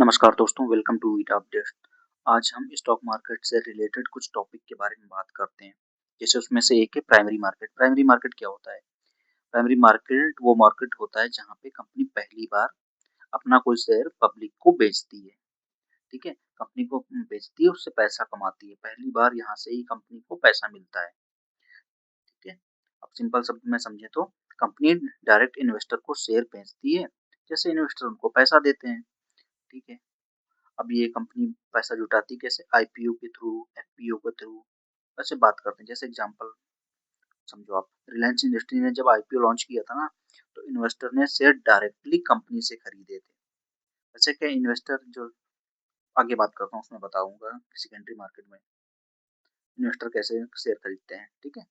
नमस्कार दोस्तों, welcome to eat update. आज हम स्टॉक मार्केट से रिलेटेड कुछ टॉपिक के बारे में बात करते हैं। जैसे उसमें से एक है प्राइमरी मार्केट। प्राइमरी मार्केट क्या होता है? प्राइमरी मार्केट वो मार्केट होता है जहाँ पे कंपनी पहली बार अपना कोई शेयर पब्लिक को बेचती है। ठीक है? कंपनी को बेचती है, उससे पैसा कमाती है। पहली बार यहाँ से ही कंपनी को पैसा मिलता है। ठीक है? अब सिंपल शब्द में समझे तो कंपनी डायरेक्ट इन्वेस्टर को शेयर बेचती है, जैसे इन्वेस्टर उनको पैसा देते हैं। ठीक है? अब ये कंपनी पैसा जुटाती कैसे? आईपीओ के थ्रू, एफपीओ के थ्रू। वैसे बात करते हैं, जैसे एग्जांपल समझो आप, रिलायंस इंडस्ट्री ने जब आईपीओ लॉन्च किया था ना, तो इन्वेस्टर ने शेयर डायरेक्टली कंपनी से खरीदे थे। वैसे क्या इन्वेस्टर जो आगे बात करता हूँ उसमें बताऊंगा सेकेंडरी मार्केट में इन्वेस्टर कैसे शेयर खरीदते हैं। ठीक है?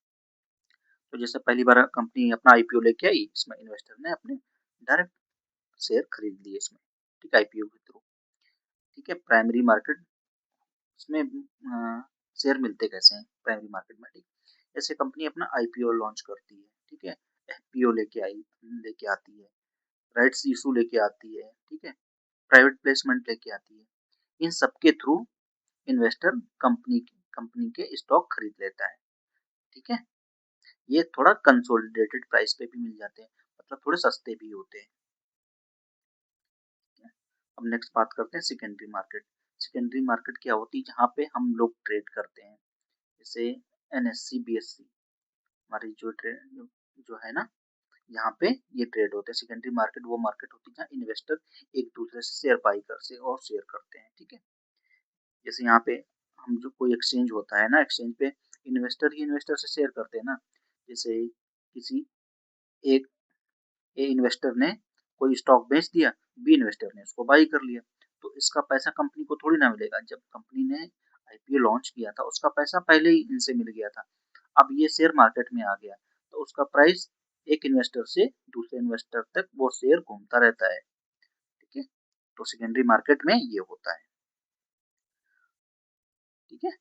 तो जैसे पहली बार कंपनी अपना आईपीओ लेके आई, इसमें इन्वेस्टर ने अपने डायरेक्ट शेयर खरीद लिए इसमें। ठीक, आईपीओ के थ्रू। ठीक है? प्राइमरी मार्केट इसमें शेयर मिलते कैसे हैं प्राइमरी मार्केट में? ठीक, जैसे कंपनी अपना आईपीओ लॉन्च करती है। ठीक है? एफपीओ लेके आती है, राइट्स इशू लेके आती है। ठीक है? प्राइवेट प्लेसमेंट लेके आती है। इन सब के थ्रू इन्वेस्टर कंपनी के स्टॉक खरीद लेता है। ठीक है? ये थोड़ा कंसोलिडेटेड प्राइस पे भी मिल जाते हैं, मतलब थोड़े सस्ते भी होते हैं। अब नेक्स्ट बात करते हैं सेकेंडरी मार्केट। सेकेंडरी मार्केट क्या होती है? जहाँ पे हम लोग ट्रेड करते हैं, जैसे एनएससी बीएससी, हमारी जो ट्रेड जो है ना, यहाँ पे ये ट्रेड होते हैं। सेकेंडरी मार्केट वो मार्केट होती है जहाँ इन्वेस्टर एक दूसरे से शेयर बाई कर से और शेयर करते हैं। ठीक है? जैसे यहाँ पे हम जो कोई एक्सचेंज होता है ना, एक्सचेंज पे इन्वेस्टर ही इन्वेस्टर से शेयर करते हैं ना। जैसे किसी एक ए इन्वेस्टर ने कोई स्टॉक बेच दिया, बी इन्वेस्टर ने उसको बाई कर लिया, तो इसका पैसा कंपनी को थोड़ी ना मिलेगा। जब कंपनी ने आईपीओ लॉन्च किया था, उसका पैसा पहले ही इनसे मिल गया था। अब ये शेयर मार्केट में आ गया, तो उसका प्राइस एक इन्वेस्टर से दूसरे इन्वेस्टर तक वो शेयर घूमता रहता है। ठीक है? तो सेकेंडरी मार्केट में ये होता है। ठीक है?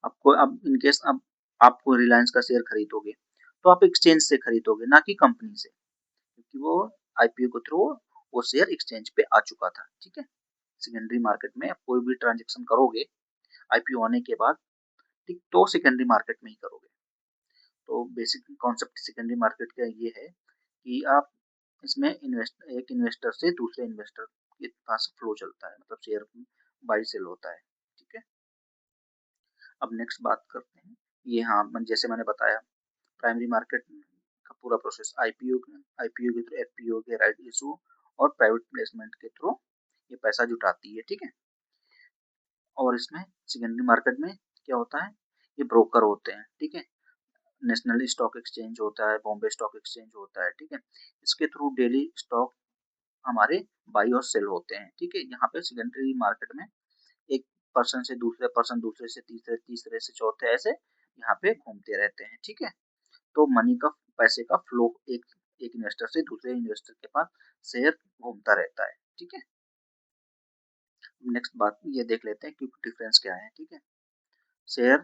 आपको अब इनकेस अब आपको रिलायंस का शेयर खरीदोगे, तो आप एक्सचेंज से खरीदोगे, ना कि कंपनी से, क्योंकि वो आईपीओ के थ्रू वो शेयर एक्सचेंज पे आ चुका था। ठीक है? सेकेंडरी मार्केट में आप कोई भी ट्रांजेक्शन करोगे आईपीओ होने के बाद, ठीक, तो सेकेंडरी मार्केट में ही करोगे। तो बेसिक कॉन्सेप्ट सेकेंडरी मार्केट का ये है कि आप इसमें एक इन्वेस्टर से दूसरे इन्वेस्टर के पास फ्लो चलता है, मतलब शेयर बाई सेल होता है। ठीक है? अब नेक्स्ट बात करते हैं, ये हाँ जैसे मैंने बताया प्राइमरी मार्केट का पूरा प्रोसेस आईपीओ के थ्रू, एफपीओ के राइट इशू और प्राइवेट प्लेसमेंट के थ्रू ये पैसा जुटाती है। ठीक है? और इसमें सेकेंडरी मार्केट में क्या होता है? ये ब्रोकर होते हैं। ठीक है? नेशनल स्टॉक एक्सचेंज होता है, बॉम्बे स्टॉक एक्सचेंज होता है। ठीक है? इसके थ्रू डेली स्टॉक हमारे बाई और सेल होते हैं। ठीक है? यहाँ पे सेकेंडरी मार्केट में एक पर्सन से दूसरे पर्सन, दूसरे से तीसरे, तीसरे से चौथे, ऐसे यहाँ पे घूमते रहते हैं। ठीक है? तो मनी का, पैसे का फ्लो एक एक इन्वेस्टर से दूसरे इन्वेस्टर के पास शेयर घूमता रहता है। ठीक है? नेक्स्ट बात ये देख लेते हैं कि डिफरेंस क्या है। ठीक है? शेयर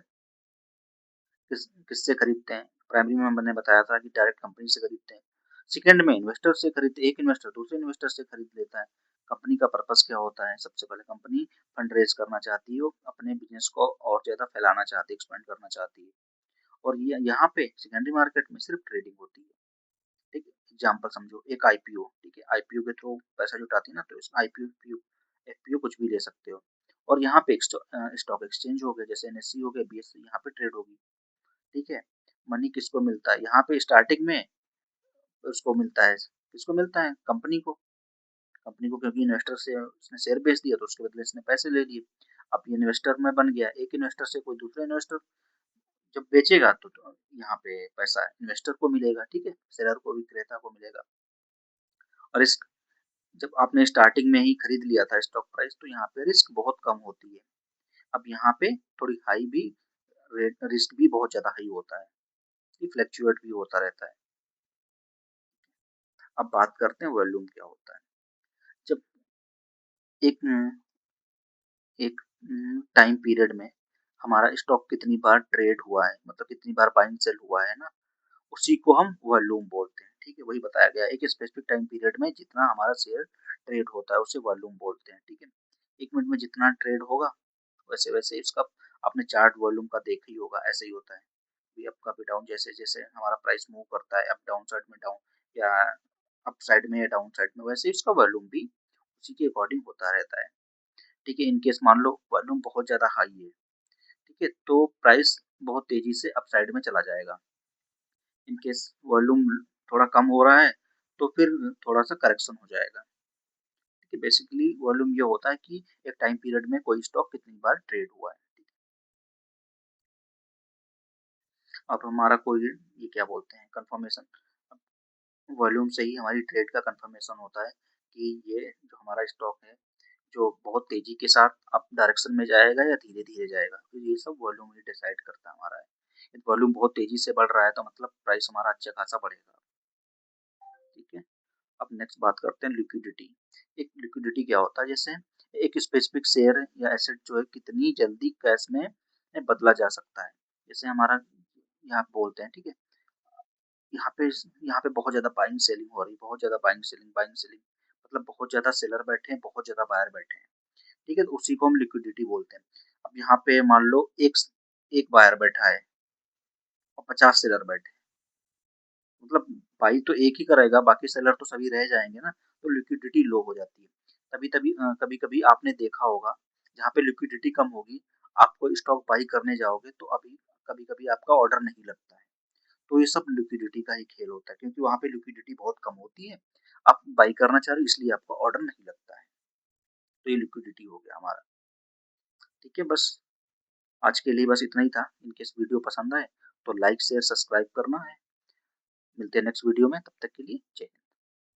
किससे खरीदते हैं? प्राइमरी में मैंने बताया था कि डायरेक्ट कंपनी से खरीदते हैं। सेकंड में इन्वेस्टर से खरीदते, एक इन्वेस्टर दूसरे इन्वेस्टर से खरीद लेता है। कंपनी का पर्पस क्या होता है? सबसे पहले कंपनी फंड रेज करना चाहती है, वो अपने बिजनेस को और ज्यादा फैलाना चाहती है, एक्सपेंड करना चाहती है। और ये यहाँ पे सेकेंडरी मार्केट में सिर्फ ट्रेडिंग होती है। ठीक है? एग्जाम्पल समझो, एक आईपीओ। ठीक है? आईपीओ के थ्रू पैसा जुटाती है ना, तो इस आईपीओ एफपीओ कुछ भी ले सकते हो। और यहाँ पे स्टॉक एक्सचेंज हो गया, जैसे एनएससी हो गया, बीएससी, यहाँ पे ट्रेड होगी। ठीक है? मनी किसको मिलता है? यहाँ पे स्टार्टिंग में उसको मिलता है, किसको मिलता है? कंपनी को। कंपनी को, क्योंकि इन्वेस्टर से उसने शेयर बेच दिया, तो उसके बदले इसने पैसे ले लिए। अब ये इन्वेस्टर में बन गया, एक इन्वेस्टर से कोई दूसरा इन्वेस्टर जब बेचेगा, तो यहाँ पे पैसा इन्वेस्टर को मिलेगा। ठीक है? सेलर को, विक्रेता को मिलेगा। और इस जब आपने स्टार्टिंग में ही खरीद लिया था स्टॉक प्राइस, तो यहाँ पे रिस्क बहुत कम होती है। अब यहाँ पे थोड़ी हाई भी, रिस्क भी बहुत ज्यादा हाई होता है, ये फ्लैक्चुएट भी होता रहता है। अब बात करते हैं वॉल्यूम क्या होता है। जब एक एक टाइम पीरियड में हमारा स्टॉक कितनी बार ट्रेड हुआ है, मतलब कितनी बार बाइंग सेल हुआ है ना, उसी को हम वॉल्यूम बोलते हैं। ठीक है? वही बताया गया है, एक स्पेसिफिक टाइम पीरियड में जितना हमारा शेयर ट्रेड होता है उसे वॉल्यूम बोलते हैं। ठीक है? में जितना ट्रेड होगा वैसे-वैसे इसका आपने चार्ट वॉल्यूम का देखा ही होगा, ऐसे ही होता है। ये अप का भी डाउन जैसे-जैसे हमारा प्राइस मूव करता है अप डाउन साइड में डाउन या अप साइड में या डाउन साइड में, वैसे इसका वॉल्यूम भी उसी के अकॉर्डिंग होता रहता है। ठीक है, इन केस मान लो वॉल्यूम बहुत ज़्यादा हाई है, ठीक है, तो प्राइस बहुत तेज़ी से अप साइड में चला जाएगा। इन केस वॉल्यूम थोड़ा कम हो रहा है, तो फिर थोड़ा-सा करेक्शन हो जाएगा। ठीक है, बेसिकली वॉल्यूम ये होता है कि एक टाइम पीरियड में कोई स्टॉक कितनी बार ट्रेड हुआ है। अब हमारा कोई ये क्या बोलते हैं कंफर्मेशन, वॉल्यूम से ही हमारी ट्रेड का कंफर्मेशन होता है कि ये जो हमारा स्टॉक है, जो बहुत तेज़ी के साथ अप डायरेक्शन में जाएगा या धीरे-धीरे जाएगा। तो ये सब वॉल्यूम ही डिसाइड करता है हमारा। यदि वॉल्यूम बहुत तेज़ी से बढ़ रहा है तो मतलब प्राइस हमारा अच्छा खासा बढ़ेगा। ठीक है? अब नेक्स्ट बात करते हैं लिक्विडिटी। एक लिक्विडिटी क्या होता है? जैसे एक स्पेसिफिक शेयर या एसेट जो है कितनी जल्दी कैश में बदला जा सकता है। जैसे हमारा यहाँ बोलते हैं, ठीक है? यहाँ पे बहुत ज़्यादा बाइंग सेलिंग हो रही है, बहुत ज़्यादा बाइंग सेलिंग मतलब बहुत ज़्यादा सेलर बैठे हैं, बहुत ज़्यादा बायर बैठे हैं। ठीक है? तो उसी को हम लिक्विडिटी बोलते हैं। अब यहाँ पे मान लो एक बायर बैठा है और 50 सेलर बैठे हैं। मतलब बाई तो एक ही करेगा, बाकी सेलर तो सभी रह जाएँगे ना, तो लिक्विडिटी लो हो जाती है। कभी-कभी आपने देखा होगा, जहाँ पे लिक्विडिटी कम होगी, आप कोई स्टॉक बाई करने जाओगे तो अभी कभी-कभी आपका ऑर्डर नहीं लगता है। तो ये सब लिक्विडिटी का ही खेल होता है क्योंकि वहाँ पे लिक्विडिटी बहुत कम होती है। आप बाई करना चाह रहे हो इसलिए आपका ऑर्डर नहीं लगता है। तो ये लिक्विडिटी हो गया हमारा। ठीक है, बस आज के लिए बस इतना ही था। इन केस वीडियो पसंद आए तो लाइक, शेयर, सब्सक्राइब करना है। मिलते हैं नेक्स्ट वीडियो में, तब तक के लिए जय हिंद।